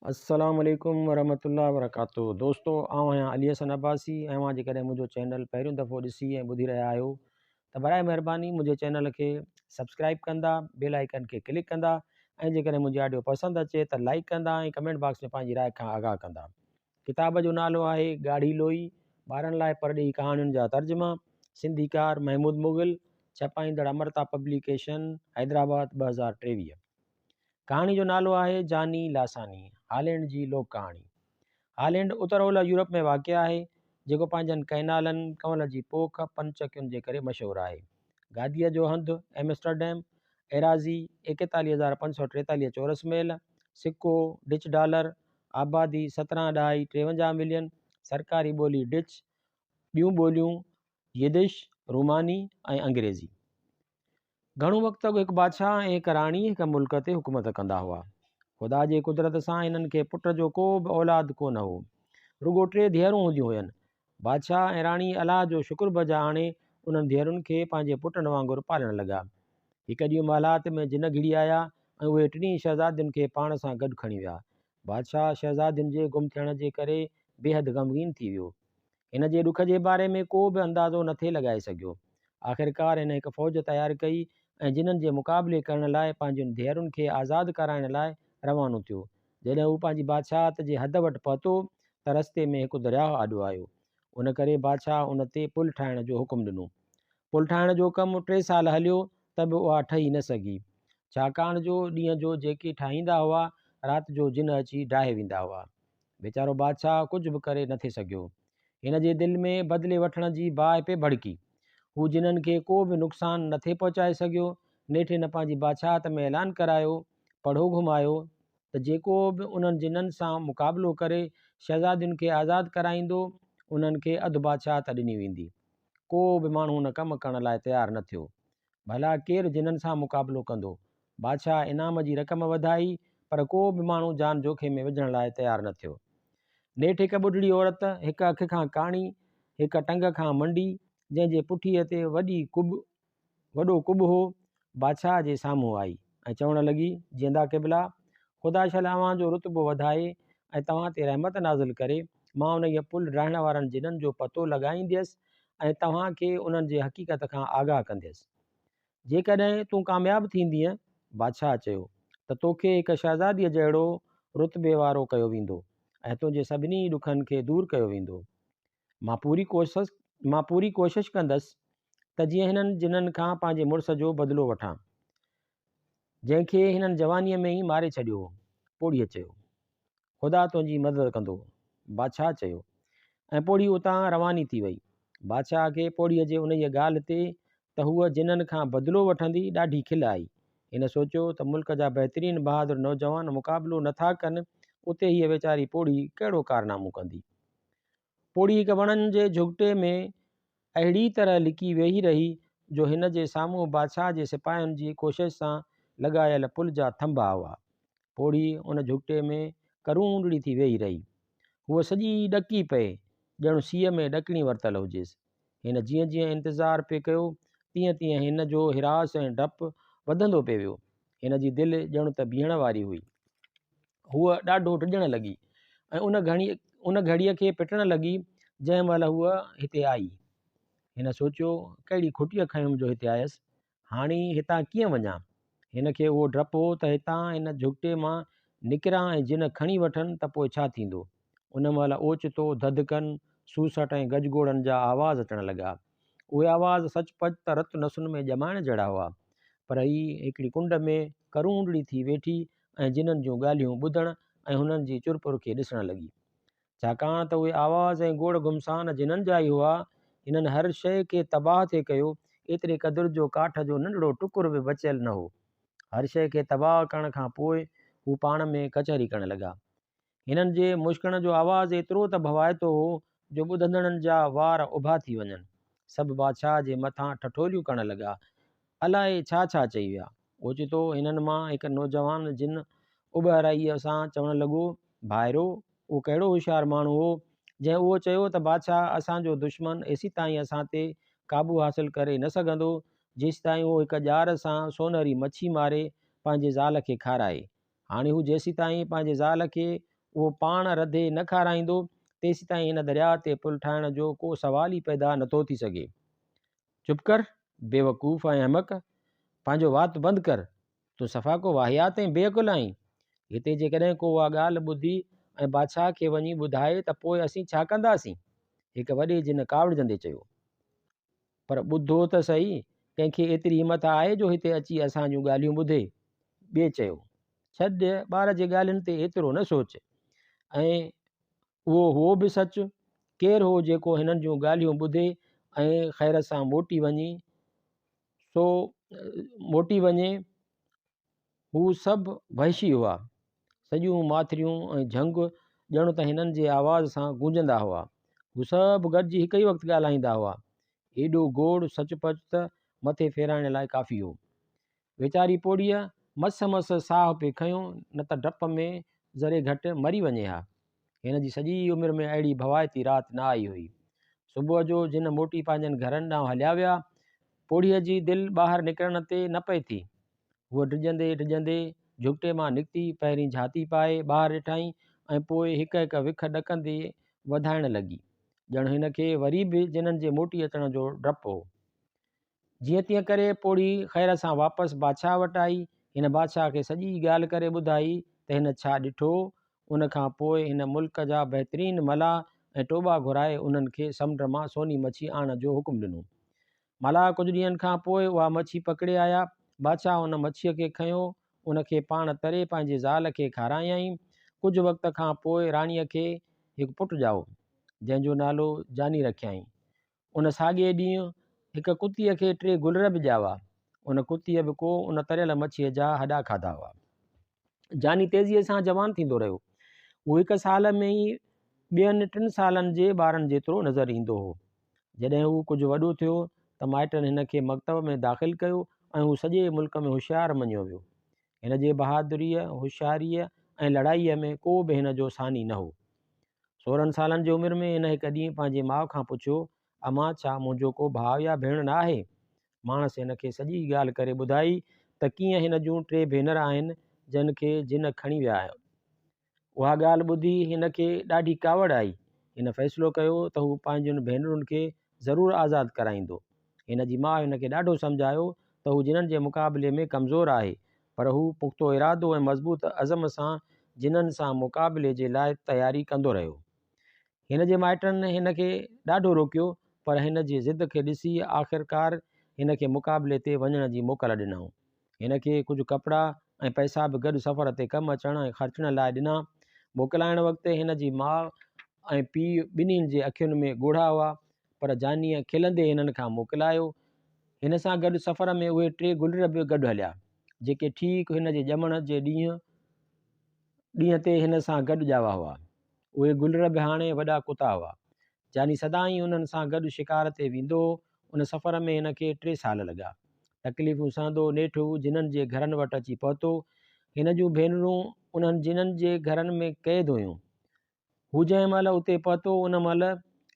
अस्सलाम वालेकुम वरहमतुल्लाहि वबरकातुहू। दोस्तों आऊं आहियां अली हसन अब्बासी ऐं मां जेकॾहिं मुंहिंजो चैनल पहिरियों दफ़ो ॾिसी ऐं ॿुधी रहिया आहियो त बराए महिरबानी मुंहिंजे चैनल खे सब्सक्राइब कंदा, बेल आइकन खे क्लिक कंदा ऐं जेकॾहिं मुंहिंजी ऑडियो पसंदि अचे त लाइक कंदा ऐं कमेंट बॉक्स में पंहिंजी राय खां आगाह कंदा। किताब जो नालो आहे ॻाढ़ी लोई, ॿारनि लाइ परॾेही कहाणियुनि जा तर्जुमा, सिंधीकार महमूद मुग़ल, छपाईंदड़ अमृता पब्लिकेशन, हैदराबाद 2023। कहाणी जो नालो आहे जानी लासानी, हॉलैंड जी लोक कहाणी। हॉलैंड उत्तर ओलह यूरोप में वाक़िअ आहे, जेको पंहिंजनि कैनालनि, कंवल जी पोख, पंचकियुनि जे करे मशहूरु आहे। गादीअ जो हंधु एम्स्टरडैम, एराज़ी 41,543 चौरस मेल, सिक्को डिच डॉलर, आबादी 17.53 मिलियन, सरकारी ॿोली डिच, ॿियूं ॿोलियूं यिदिश, रूमानी ऐं अंग्रेज़ी। घणो वक़्तु अॻु हिकु बादशाह ऐं हिकु राणी हिकु मुल्क ते हुकूमत कंदा हुआ। ख़ुदा जे कुदरत सां हिननि खे पुट जो को बि औलाद कोन हो, रुगो 3 धीअरूं हूंदियूं हुयनि। बादशाह ऐं राणी अलाह जो शुक्रबजा आणे उन्हनि धीअरुनि खे पंहिंजे पुटनि वांगुरु पालण लॻा। हिकु ॾींहुं महिलात में जिन घिड़ी आया ऐं उहे टिनी शहज़ादियुनि खे पाण सां गॾु खणी विया। बादशाह शहज़ादियुनि जे गुम थियण जे करे बेहद ग़मगीन थी वियो। हिन जे ॾुख जे बारे में को बि अंदाज़ो न थे लॻाए सघियो। आख़िरकार हिन हिकु फ़ौज तयारु कई ऐं जिन्हनि जे मुक़ाबले करण लाइ पंहिंजनि धीअरुनि खे आज़ादु कराइण लाइ रवानो थियो। जॾहिं हू पंहिंजी बादशाहत जे हद वटि पहुतो त रस्ते में हिकु दरियाह आॾो आयो। उन करे बादशाह उन ते पुल ठाहिण जो हुकुम ॾिनो। पुल ठाहिण जो कमु 3 साल हलियो त बि उहा ठही न सघी, छाकाणि जो ॾींहं जो जेके ठाहींदा हुआ राति जो जिन अची ढाहे वेंदा हुआ। वीचारो बादशाह कुझु बि करे न थे सघियो। हिन जे दिलि में बदिले वठण जी बाहि पे भड़की। हू जिन्हनि खे को बि नुक़सानु न थे पहुचाए सघियो। नेठि न पंहिंजी बादशाहत में ऐलान करायो, पढ़ो घुमायो त जेको बि उन्हनि जिन्हनि सां मुक़ाबिलो करे शहज़ादियुनि खे आज़ादु कराईंदो उन्हनि खे अधु बादशाहत ॾिनी वेंदी। को बि माण्हू हुन कमु करण लाइ तयारु न थियो। भला केरु जिन्हनि सां मुक़ाबिलो कंदो। बादशाह इनाम जी रक़म वधाई पर को बि माण्हू जान जोखे में विझण लाइ तयारु न थियो। नेठि हिकु ॿुढड़ी औरत हिकु अखि खां काणी, हिकु टंग खां मंडी, जंहिंजे पुठीअ ते वॾो कुब हो, बादशाह जे साम्हूं आई ऐं चवण लॻी, जींदा क़िबला, ख़ुदा शल अव्हां जो रुतबो वधाए ऐं तव्हां ते रहमत नाज़िल करे। मां उन इहे पुल रहण वारनि जिन्हनि जो पतो लॻाईंदसि ऐं तव्हांखे उन्हनि जे हक़ीक़त खां आगाह कंदसि। जेकॾहिं तूं कामयाबु थींदीअ, बादशाह चयो, त तोखे हिकु शहज़ादीअ जहिड़ो रुतबे वारो कयो वेंदो ऐं तुंहिंजे सभिनी ॾुखनि खे दूरि कयो वेंदो। मां पूरी कोशिशि कंदसि त जीअं हिननि जिन्हनि खां पंहिंजे मुड़ुस जो बदिलो वठां, जंहिंखे हिननि जवानीअ में ई मारे छॾियो हो। पोड़ीअ चयो, ख़ुदा तुंहिंजी मदद कंदो, बादशाह चयो, ऐं पोड़ी उतां रवानी थी वई। बादशाह खे पोड़ीअ जे उन ई ॻाल्हि ते त हूअ जिन्हनि खां बदिलो वठंदी ॾाढी खिल आई। हिन सोचियो त मुल्क जा बहितरीनु बहादुर नौजवान मुक़ाबिलो नथा कनि, उते हीअ वीचारी पोड़ी कहिड़ो कारनामो कंदी। पोड़ी हिकु वणनि जे झुगिटे में अहिड़ी तरह लिकी वेही रही जो हिन जे साम्हूं बादशाह जे सिपाहियुनि जी कोशिश सां लॻायल पुल जा थंभा हुआ। पोड़ी उन झुगिटे में करूंडड़ी थी वेही रही। हूअ सॼी ॾकी पए, ॼणु सीअ में ॾकिणी वरितल हुजेसि। हिन जीअं जीअं इंतज़ारु पिए कयो, तीअं तीअं हिन जो हिरास ऐं डपु वधंदो पिए वियो। हिन जी दिलि ॼणु त बीहण वारी हुई। हूअ ॾाढो टिॼण लॻी ऐं उन घड़ीअ खे पिटण लॻी जंहिं महिल हूअ हिते आई। हिन सोचियो, कहिड़ी खुटीअ खंयुमि जो हिते आयसि, हाणे हितां कीअं वञा। हिन खे उहो डपु हो त हितां हिन झुगिटे मां निकिरां ऐं जिन खणी वठनि त पोइ छा थींदो। उन महिल ओचितो धधकनि, सूसट ऐं गजगोड़नि जा आवाज़ अचण लॻा। उहे आवाज़ सचपच त रत नसुनि में ॼमाइण जहिड़ा हुआ, पर ही हिकिड़ी कुंड में करूंडड़ी थी वेठी ऐं जिन्हनि जूं ॻाल्हियूं ॿुधण ऐं हुननि जी चुरपुर खे ॾिसण लॻी। छाकाणि त उहे आवाज़ ऐं गोड़ गुमसान जिन्हनि जा ई हुआ, हिननि हर शइ खे तबाह थिए कयो। एतिरे क़दुर जो काठ जो नंढड़ो टुकुर बि बचियल न हो। हर शइ खे तबाह करण खां पोइ हू पाण में कचहरी करण लॻा। हिननि जे मुश्कण जो आवाज़ु एतिरो त भवाइतो हो जो ॿुधंदड़नि जा वार उभा थी वञनि। सभु बादशाह जे मथां ठठोलियूं करण लॻा, अलाए छा छा चई विया। ओचितो हिननि मां हिकु नौजवान जिन उॿहराईअ सां चवणु लॻो, भाइरो, उहो कहिड़ो होशियारु माण्हू हो जंहिं उहो चयो त बादशाह असांजो दुश्मन एसी ताईं असां ते क़ाबू हासिल करे न सघंदो जेसि ताईं उहो हिकु ॼार सां सोनहरी मच्छी मारे पंहिंजे ज़ाल खे खाराए। हाणे हू जेसी ताईं पंहिंजे ज़ाल खे उहो पाण रधे न खाराईंदो तेसि ताईं हिन दरिया ते पुल ठाहिण जो को सवाल ई पैदा नथो थी सघे। चुप कर बेवकूफ़ ऐं अहमक, पंहिंजो वात बंदि कर, तूं सफ़ा को वाहियात ऐं बेअकुल आहीं। हिते जेकॾहिं को उहा ॻाल्हि ॿुधी ऐं बादशाह खे वञी ॿुधाए त पोइ असीं छा कंदासीं? हिकु वॾे जिन कावड़जंदे चयो। पर ॿुधो त सही, कंहिंखे एतिरी हिमत आहे जो हिते अची असां जूं ॻाल्हियूं ॿुधे? ॿिए चयो, छॾ ॿार जे ॻाल्हियुनि ते एतिरो न सोच। ऐं उहो बि सच, केरु हो जेको हिननि जूं ॻाल्हियूं ॿुधे ऐं ख़ैर सां मोटी वञे? हू सभु वहशी हुआ। सॼियूं माथिरियूं ऐं झंग ॼण त हिननि जे आवाज़ सां गूंजंदा हुआ। हू सभु गॾिजी हिकु ई वक़्तु ॻाल्हाईंदा हुआ। एॾो गोड़ सचपच त मथे फेराइण लाइ काफ़ी हो। वीचारी पोड़ीअ मस साह पे खयूं, न त डप में ज़रे घटि मरी वञे हा। हिन जी सॼी उमिरि में अहिड़ी भवाइती राति न आई हुई। सुबुह जो जिन मोटी पंहिंजनि घरनि ॾांहुं हलिया विया, पोड़ीअ जी दिलि ॿाहिरि निकिरण ते न पई थी। हूअ डिॼंदे झुगिटे मां निकिती, पहिरीं झाती पाए ॿाहिरि ॾिठाई ऐं पोइ हिकु हिकु विख ॾकंदे वधाइण लॻी, ॼण हिन खे वरी बि जिन्हनि जे मोटी अचण जो डपु हो। जीअं तीअं करे पोड़ी ख़ैर सां वापसि बादशाह वटि आई। हिन बादशाह खे सॼी ॻाल्हि करे ॿुधाई त हिन छा ॾिठो। उन खां पोइ हिन मुल्क जा बहितरीनु मलाह ऐं टोबा घुराए उन्हनि खे समुंड मां सोनी मच्छी आणण जो हुकुम ॾिनो। मलाह कुझु ॾींहंनि खां पोइ उहा मच्छी पकिड़े आया। बादशाह उन मच्छीअ खे खयो, उनखे पाण तरे पंहिंजे ज़ाल खे खारायईं। कुझु वक़्त खां पोइ राणीअ खे हिकु पुटु ॼाओ, जंहिंजो नालो जानी रखियईं। उन साॻिए ॾींहुं हिकु कुतीअ खे 3 गुलर बि ॼावा। उन कुतीअ बि को उन तरियल मच्छीअ जा हॾा खाधा हुआ। जानी तेज़ीअ सां जवान थींदो रहियो। उहो 1 साल में ई ॿियनि 3 सालनि जे ॿारनि जेतिरो नज़र ईंदो हो। जॾहिं हू कुझु वॾो थियो त माइटनि हिन खे मकतब में दाख़िल कयो ऐं हू सॼे मुल्क में होशियारु मञियो वियो। हिन जे बहादुरीअ, होशियारीअ ऐं लड़ाईअ में को बि हिन जो सानी न हो। 16 सालनि जी उमिरि में हिन हिकु ॾींहुं पंहिंजे माउ खां पुछियो, अमां छा मुंहिंजो को भाउ या भेण न आहे? माणस हिन खे सॼी ॻाल्हि करे ॿुधाई त कीअं हिन जूं 3 भेनर आहिनि जिन खे जिन खणी विया आहियो। उहा ॻाल्हि ॿुधी हिन खे ॾाढी कावड़ आई। हिन फ़ैसिलो कयो त हू पंहिंजुनि भेनरुनि खे ज़रूरु आज़ादु कराईंदो। हिन जी माउ हिन खे ॾाढो सम्झायो त हू जिन्हनि जे मुक़ाबले में कमज़ोर आहे, पर हू पुख़्तो इरादो ऐं मज़बूत अज़म सां जिन्हनि सां मुक़ाबले जे लाइ तयारी कंदो रहियो। हिन जे माइटनि हिन खे ॾाढो रोकियो, पर हिन जी ज़िद खे ॾिसी आख़िरकार हिन खे मुक़ाबले ते वञण जी मोकल ॾिनऊं। हिन खे कुझु कपिड़ा ऐं पैसा बि गॾु सफ़र ते कमु अचण ऐं ख़र्चण लाइ ॾिना। मोकिलाइण वक़्तु हिन जी माउ ऐं पीउ ॿिन्हिनि जे अखियुनि में ॻोढ़ा हुआ, पर जानीअ खिलंदे हिननि खां मोकिलायो। हिन सां गॾु सफ़र में उहे 3 गुलर बि गॾु हलिया, जेके ठीकु हिन जे ॼमण जे ॾींहं ते हिन सां गॾु ॼावा हुआ। उहे गुलर बि हाणे वॾा कुता हुआ। जानी सदाईं उन्हनि सां गॾु शिकार ते वेंदो। उन सफ़र में हिन खे 3 साल लॻा। तकलीफ़ूं सहंदो नेठि हू जिन्हनि जे घरनि वटि अची पहुतो। हिन जूं भेनरूं उन्हनि जिन्हनि जे घरनि में क़ैद हुयूं। हू जंहिं महिल उते पहुतो उन महिल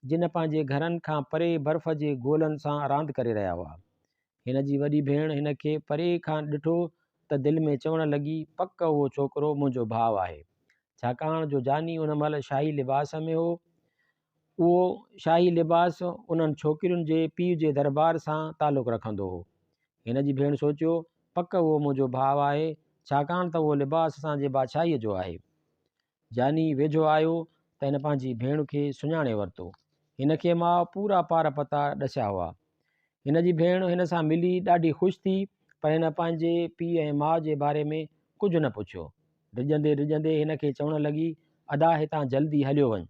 जिन पंहिंजे घरनि खां परे बर्फ़ जे गोलनि सां रांदि करे रहिया हुआ। हिन जी वॾी भेण हिन खे परे खां ॾिठो त दिलि में चवण लॻी, पक उहो छोकिरो मुंहिंजो भाउ आहे, छाकाणि जो जानी उन महिल शाही लिबास में हो। उहो शाही लिबास उन्हनि छोकिरियुनि जे पीउ जे दरबार सां तालुक़ु रखंदो हो। हिन जी भेण सोचियो, पक उहो मुंहिंजो भाउ आहे, छाकाणि त उहो लिबास असांजे बादशाहीअ जो आहे। जानी वेझो आयो त हिन पंहिंजी भेण खे सुञाणे वरितो। हिन खे मां पूरा पार पता ॾसिया हुआ। हिन जी भेण हिन सां मिली ॾाढी ख़ुशि थी, पर हिन पंहिंजे पीउ ऐं माउ जे बारे में कुझु न पुछियो। डिॼंदे हिन खे चवण लॻी, अदा हितां जल्दी हलियो वञ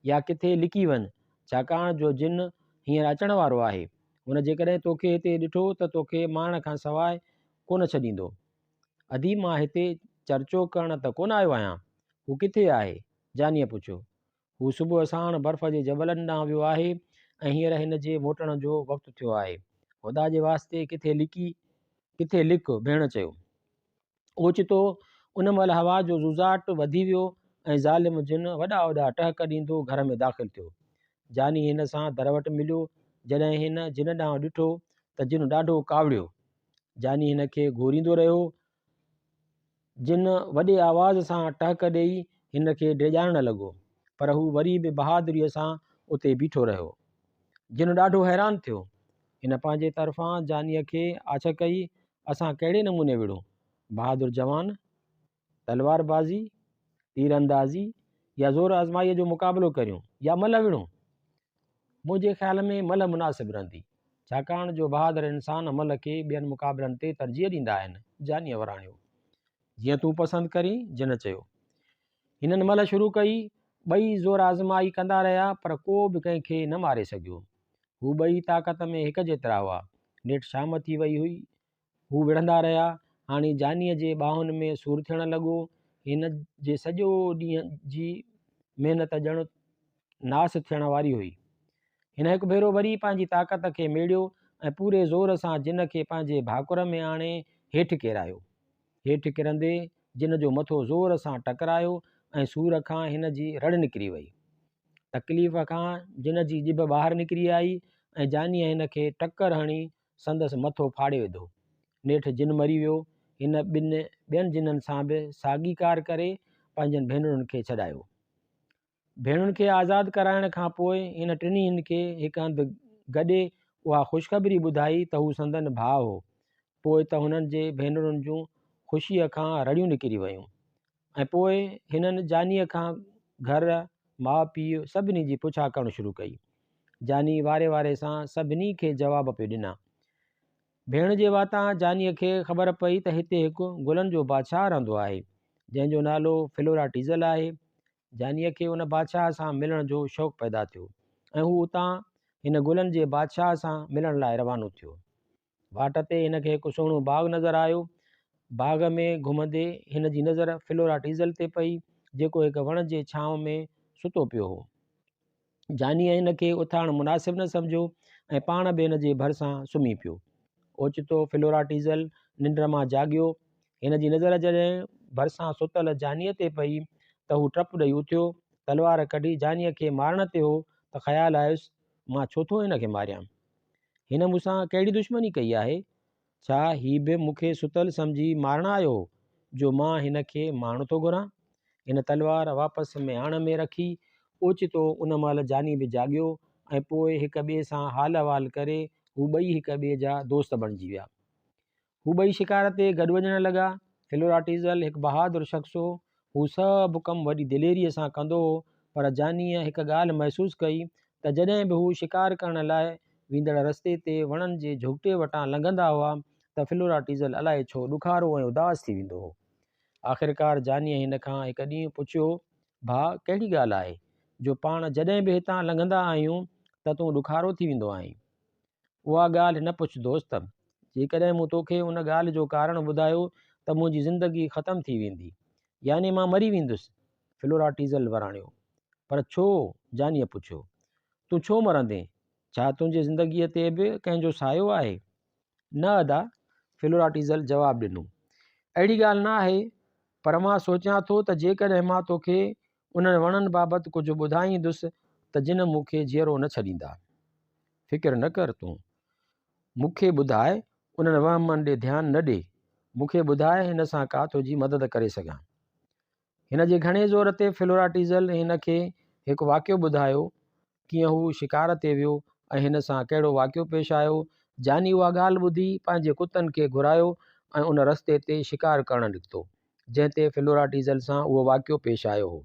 या किथे लिकी वञ, छाकाणि जो जिन हींअर अचण वारो आहे। हुन जेकॾहिं तोखे हिते ॾिठो त तोखे मारण खां सवाइ कोन छॾींदो। अदी मां हिते चर्चो करण त कोन आयो आहियां। हू किथे आहे? जानीअ पुछियो। हू सुबुह साण बर्फ़ जे जबलनि ॾांहुं वियो आहे ऐं हींअर हिन जे मोटण जो वक़्तु थियो आहे। ख़ुदा जे वास्ते किथे लिक, भेण चयो। ओचितो उन महिल हवा जो ज़ुज़ाट वधी वियो ऐं ज़ालिम जिन वॾा वॾा टहक ॾींदो घर में दाख़िल थियो। जानी हिन सां दर वटि मिलियो। जॾहिं हिन जिन ॾांहुं ॾिठो त जिन ॾाढो कावड़ियो। जानी हिन खे घूरींदो रहियो। जिन वॾे आवाज़ सां टहक ॾेई हिन खे डिॼाइणु लॻो, पर हू वरी बि बहादुरीअ सां उते बीठो रहियो। जिन ॾाढो हैरान थियो। हिन पंहिंजे तरफ़ां जानीअ खे आछ कई, असां कहिड़े नमूने विढ़ूं? बहादुर जवान, तलवारबाज़ी, तीरंदाज़ी या ज़ोर आज़माईअ जो मुक़ाबिलो करियूं या मल विढ़ूं? मुंहिंजे ख़्याल में मल मुनासिबु रहंदी, छाकाणि जो बहादुर इंसान मल खे ॿियनि मुक़ाबलनि ते तरजीह ॾींदा आहिनि। जानीअ वराणियो। जीअं तूं पसंदि करीं, जिन चयो। हिननि मल शुरू कई। ॿई ज़ोर आज़माई कंदा रहिया, पर को बि कंहिंखे न मारे सघियो। हू ॿई ताक़त में हिक जेतिरा हुआ। नेठि शाम थी वई हुई। हू विढ़ंदा रहिया। हाणे जानीअ जे ॿाहुनि में सूरु थियणु लॻो। हिन जे सॼो ॾींहं जी महिनत ॼणु नास थियण वारी हुई। हिन हिकु भेरो वरी पंहिंजी ताक़त खे मेड़ियो ऐं पूरे ज़ोर सां जिन खे पंहिंजे भाकुर में आणे हेठि किरायो। हेठि किरंदे जिन जो मथो ज़ोर सां टकरायो ऐं सूर खां हिन जी रड़ निकिरी वई। तकलीफ़ खां जिन जी ॼिभ ॿाहिरि निकिरी आई ऐं जानीअ हिन खे टकर हणी संदसि मथो फाड़े विधो। नेठि जिन मरी वियो। हिन ॿियनि जिननि सां बि साॻीकार करे पंहिंजनि भेनरुनि खे छॾायो। भेणुनि खे आज़ादु कराइण खां पोइ हिन टिन्हिनि खे हिकु हंधि गॾे उहा ख़ुशख़बरी ॿुधाई त हू संदनि भाउ हो। पोइ त हुननि जे भेनरुनि जूं ख़ुशीअ खां रड़ियूं निकिरी वयूं। ऐं पोइ हिननि जानीअ खां घर, माउ पीउ सभिनी जी पुछा करणु शुरू कई। जानी वारे वारे सां सभिनी खे जवाब पियो ॾिना। भेण जे वातां जानीअ खे ख़बर पई त हिते हिकु गुलनि जो बादशाह रहंदो आहे, जंहिंजो नालो फिलोरा टीज़ल आहे। जानीअ खे उन बादशाह सां मिलण जो शौक़ु पैदा थियो ऐं हू उतां हिन गुलनि जे बादशाह सां मिलण लाइ रवानो थियो। वाट ते हिन खे हिकु सुहिणो बाग़ नज़र आयो। बाग़ में घुमंदे हिन जी नज़र फिलोरा टीज़ल ते पई, जेको हिकु वण जे छांव में सुतो पियो हो। जानीअ हिन खे उथारणु मुनासिबु न सम्झो ऐं पाण बि हिन जे भरिसां सुम्ही पियो। ओचितो फिलोरा टीज़ल निंड मां जाॻियो। हिन जी नज़र जॾहिं भरिसां सुतल जानीअ ते पई त हू टप ॾेई उथियो। तलवार कढी जानीअ खे मारण ते हो त ख़्यालु आयुसि, मां छो थो हिन खे मारियां? हिन मूंसां कहिड़ी दुश्मनी कई आहे? छा ही बि मूंखे सुतल सम्झी मारण आयो जो मां हिन खे मारणु थो घुरां? हिन तलवार वापसि में आण में रखी। ओचितो उन महिल जानी बि जाॻियो ऐं पोइ हिक ॿिए सां हाल अहिवाल करे हू ॿई हिक ॿिए जा दोस्त बणिजी विया। हू ॿई शिकार ते गॾु वञणु लॻा। फिलोरा टीज़ल हिकु बहादुर शख़्स हो। हू सभु कमु वॾी दिलेरीअ सां कंदो हो, पर जानीअ हिकु ॻाल्हि महसूसु कई त जॾहिं बि हू शिकार करण लाइ वेंदड़ रस्ते ते वणनि जे झुगिटे वटां लंघंदा हुआ त फिलोरा टीज़ल अलाए छो ॾुखारो ऐं उदास थी वेंदो हो। आख़िरकार जानीअ हिन खां हिकु ॾींहुं पुछियो, भाउ कहिड़ी ॻाल्हि आहे जो पाण जॾहिं बि हितां लंघंदा आहियूं त तूं ॾुखारो थी वेंदो आहीं? उहा ॻाल्हि न पुछ दोस्त। जेकॾहिं मूं तोखे उन ॻाल्हि जो कारण ॿुधायो त मुंहिंजी ज़िंदगी ख़तमु थी वेंदी, यानी मां मरी वेंदुसि। फिलोरा टीज़ल वराणियो। पर छो? जानीअ पुछियो। तूं छो मरंदे? छा तुंहिंजे ज़िंदगीअ ते बि कंहिंजो सायो आहे? न अदा, फिलोरा टीज़ल जवाबु ॾिनो। अहिड़ी ॻाल्हि न आहे, पर मां सोचियां थो त जेकॾहिं मां तोखे उन्हनि वणनि बाबति कुझु ॿुधाईंदुसि त जिन मूंखे जीअरो न छॾींदा। फ़िकिर न कर, तूं मूंखे ॿुधाए, उन्हनि वहमनि ॾे ध्यानु न ॾे। मूंखे ॿुधाए, हिन सां का तुंहिंजी मदद करे सघां। हिन जे घणे ज़ोर ते फिलोरा टीज़ल हिन खे हिकु वाक़ियो ॿुधायो, कीअं हू शिकार ते वियो ऐं हिन सां कहिड़ो वाक़ियो पेश आयो। जानी उहा ॻाल्हि ॿुधी पंहिंजे कुतनि खे घुरायो ऐं उन रस्ते ते शिकार करणु निकितो जंहिं ते फिलोरा टीज़ल सां उहो वाक़ियो पेश आयो हो।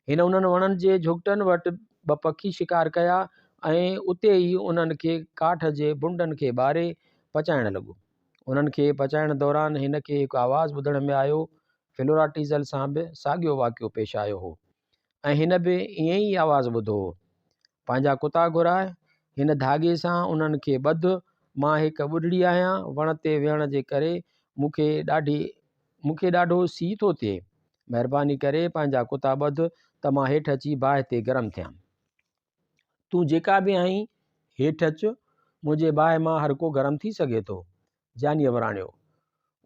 हिन उन्हनि वणनि जे झुगिटनि वटि ॿ पखी शिकार कया ऐं उते ई उन्हनि खे काठ जे बुंडनि खे ॿारे पचाइणु लॻो। उन्हनि खे पचाइण दौरान हिन खे हिकु आवाज़ु ॿुधण में आयो। फिलोरा टीज़ल सां बि साॻियो वाक़ियो पेश आयो हो ऐं हिन बि ईअं ई आवाज़ु ॿुधो हो। पंहिंजा कुता घुराए हिन धागे सां उन्हनि खे ॿध। मां हिकु ॿुढड़ी आहियां, वण ते वेहण जे करे मूंखे ॾाढो सीउ थो थिए। महिरबानी करे पंहिंजा कुता ॿध त मां हेठि अची बाहि ते गरम थियां। तूं जेका बि आहीं, हेठि अचु, मुंहिंजे बाहि मां हर को गरम थी सघे थो। जानीअ वराणियो।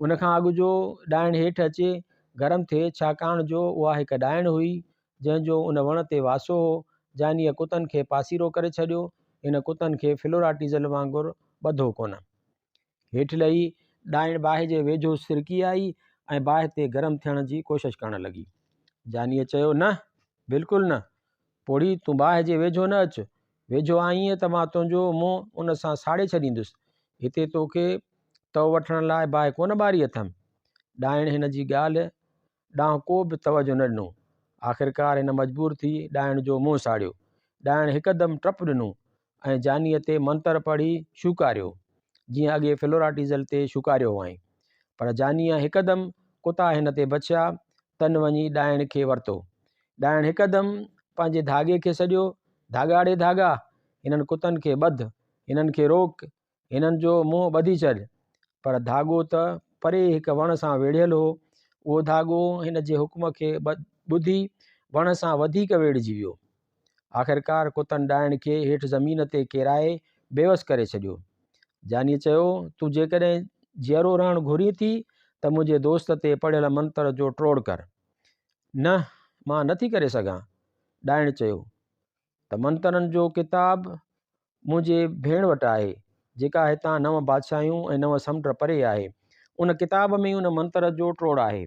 उन खां अॻु जो ॾाइण हेठि अचे गरम थिए, छाकाणि जो उहा हिकु ॾाइण हुई जंहिंजो उन वण ते वासो हो। जानीअ कुतनि खे पासीरो करे छॾियो। हिन कुतनि खे फिलोरा टीज़ल वांगुरु ॿधो कोन। हेठि लही ॾाइण बाहि जे वेझो सिरकी आई ऐं बाहि ते गरम थियण जी कोशिशि करणु लॻी। जानीअ चयो, न बिल्कुलु न, पोड़ी तूं बाहि जे वेझो न अचु, वेझो आईं त मां तुंहिंजो मुंहुं उन सां साड़े छॾींदुसि। हिते तोखे तव वठण लाइ बाहि कोन ॿारी अथमि। ॾाइण हिन जी ॻाल्हि ॾांहुं को बि तवजो न ॾिनो। आख़िरकार हिन मजबूर थी ॾाइण जो मुंहुं साड़ियो। ॾाइण हिकदमि टप ॾिनो ऐं जानीअ ते मंत्र पढ़ी शुकारियो, जीअं अॻे फिलोराटीज़ल ते शुकारियो हुआईं। पर जानीअ हिकदमि कुता हिन ते बचिया तन वञी ॾाइण खे वरितो। ॾाइण हिकदमि पंहिंजे धागे खे सॼो, धागा ॾे धागा, हिननि कुतनि खे ॿध, हिननि खे रोक, हिननि जो मुंहुं ॿधी छॾ। पर धागो त परे हिकु वण सां वेढ़ियलु हो। उहो धागो हिन जे हुकुम खे ॿुधी वण सां वधीक वेढ़िजी वियो। आख़िरकार कुतनि ॾाइण खे हेठि ज़मीन ते किराए बेवस करे छॾियो। जानीअ चयो, तूं जेकॾहिं जीअरो रहणु घुरी थी त मुंहिंजे दोस्त ते पढ़ियल मंत्र जो ट्रोड़ कर। न, मां नथी करे सघां। ॾाइण चयो, त मंत्रनि जो किताब मुंहिंजे भेण वटि आहे, जेका हितां 9 बादशाहियूं ऐं 9 समुंड परे आहे। उन किताब में उन मंत्र जो ट्रोड़ आहे।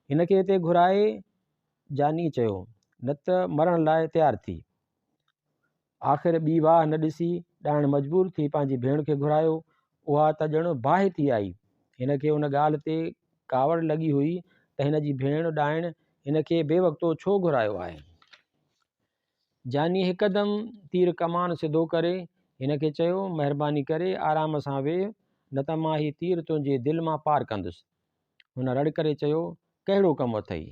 हिन खे हिते घुराए। जानी चयो, न त मरण लाइ तयारु थी। आख़िर ॿी वाह न ॾिसी ॾाइण मजबूर थी पंहिंजी भेण खे घुरायो। उहा त ॼण बाहि थी आई। हिन खे उन ॻाल्हि ते कावड़ लॻी हुई त हिन जी भेण ॾाइण हिन खे बेवक़्तो छो घुरायो आहे। जानी हिकदमि तीर कमान सिधो करे हिन खे चयो, महिरबानी करे आराम सां वेह, न त मां ही तीर तुंहिंजे दिलि मां पार कंदुसि। हुन रड़ करे चयो, कहिड़ो कमु अथई?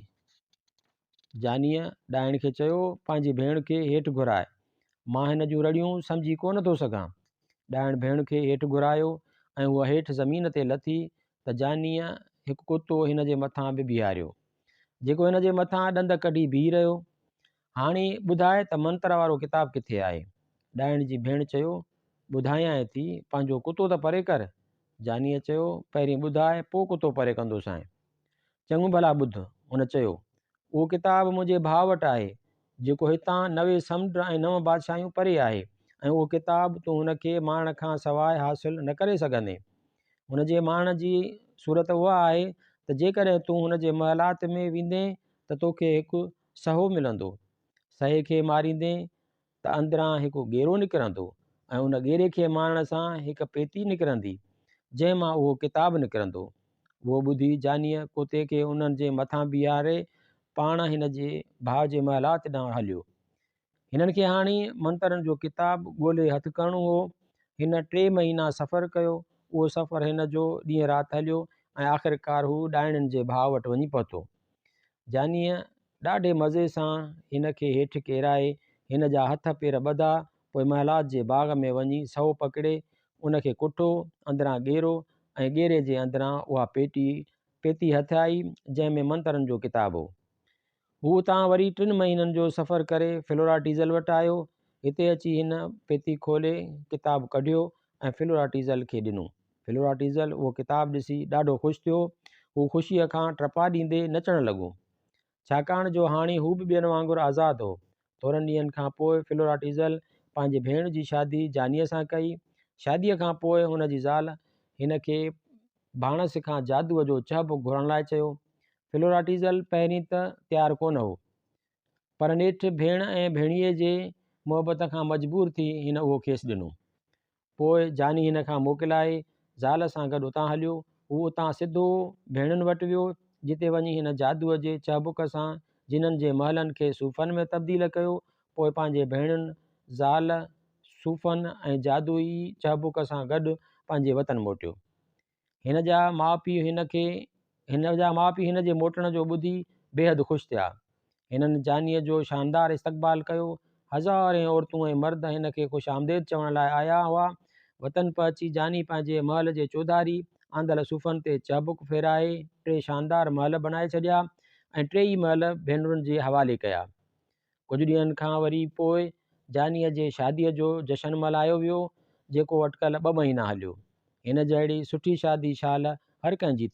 जानीअ ॾाइण खे चयो, पंहिंजी भेण खे हेठि घुराए, मां हिन जूं रड़ियूं सम्झी कोन थो सघां। ॾाइण भेण खे हेठि घुरायो ऐं उहा हेठि ज़मीन ते लथी त जानीअ हिकु कुतो हिन जे मथां बि बीहारियो, जेको हिन जे मथां ॾंद कढी बीह रहियो। हाणे ॿुधाए त मंत्र वारो किताब किथे आहे? ॾाइण जी भेण चयो, ॿुधायां थी, पंहिंजो कुतो त परे कर। जानीअ चयो, पहिरीं ॿुधाए पोइ कुतो परे कंदोसांइ। चङो भला ॿुध। हुन चयो, उहो किताब मुंहिंजे भाउ वटि आहे, जेको हितां 9 समुंड ऐं 9 बादशाहियूं परे आहे, ऐं उहो किताब तूं हुनखे मारण खां सवाइ हासिल न करे सघंदे। हुन जे मारण जी सूरत उहा आहे त जेकॾहिं तूं हुन जे महलात में वेंदे त तोखे हिकु सहो मिलंदो। सहे खे मारींदे त अंदरां हिकु गेरो निकिरंदो ऐं उन गेरे खे मारण सां हिकु पेती निकिरंदी, जंहिं मां उहो किताब निकिरंदो। उहो ॿुधी जानीअ कुते खे उन्हनि जे मथां बीहारे पाण हिन जे भाउ जे महलात ॾांहुं हलियो। हिननि खे हाणे मंत्रनि जो किताब ॻोल्हे हथु करणो हो। हिन 3 महीना सफ़र कयो। उहो सफ़र हिन जो ॾींहुं राति हलियो ऐं आख़िरकार हू ॾाइणनि जे भाउ वटि वञी पहुतो। जानीअ ॾाढे मज़े सां हिन खे हेठि किराए हिन जा हथ पेर ॿधा, पोइ महलात जे बाग़ में वञी सहो पकिड़े उन खे कुठो, अंदरां गेरो ऐं गेरे जे अंदरां उहा पेती हथ आई जंहिंमें मंत्रनि जो किताब हो। हू उतां वरी 3 महीननि जो सफ़र करे फिलोराटीज़ल वटि आयो। हिते अची हिन पेती खोले किताब कढियो ऐं फिलोराटीज़ल खे ॾिनो। फिलोराटीज़ल उहो किताब ॾिसी ॾाढो ख़ुशि थियो। हू ख़ुशीअ खां टपा ॾींदे नचणु लॻो, छाकाणि जो हाणे हू बि ॿियनि वांगुरु आज़ादु हो। थोरनि ॾींहंनि खां पोइ फिलोराटीज़ल पंहिंजे भेण जी शादी जानीअ सां कई। शादीअ खां पोइ हुन जी ज़ाल हिन खे भाणस खां जादूअ जो चहबो घुरण लाइ चयो। फिलोराटीज़ल पहिरीं त तयारु कोन हो, पर नेठि भेण ऐं भेणीअ जे मुहबत खां मजबूर थी हिन उहो खेसि ॾिनो। पोइ जानी हिन खां मोकिलाए ज़ाल सां गॾु उतां हलियो। हू उतां सिधो भेणुनि वटि वियो, जिते वञी हिन जादूअ जे चहबुक सां जिन्हनि जे महलनि खे सूफ़नि में तब्दील कयो। पोइ पंहिंजे भेणुनि, ज़ाल, सूफ़नि ऐं जादूई चहबुक सां गॾु पंहिंजे वतन मोटियो। हिन जा माउ पीउ हिन जे मोटण जो ॿुधी बेहदि ख़ुशि थिया। हिननि जानीअ जो शानदार इस्तक़बाल कयो। हज़ारें औरतूं ऐं मर्द हिन खे ख़ुशि आमदेद चवण लाइ आया हुआ। वतन पहुची जानी पंहिंजे महल जे चौधारी आंदल सूफ़नि ते चहबुक फेराए 3 शानदार महल बनाए छॾिया ऐं 3 ई महल भेनरुनि जे हवाले कया। कुझु ॾींहंनि खां वरी पोइ जानीअ जे शादीअ जो जशन मल्हायो वियो, जेको अटकल 2 महीना हलियो। हिन जहिड़ी सुठी शादी शाल हर कंहिंजी थी।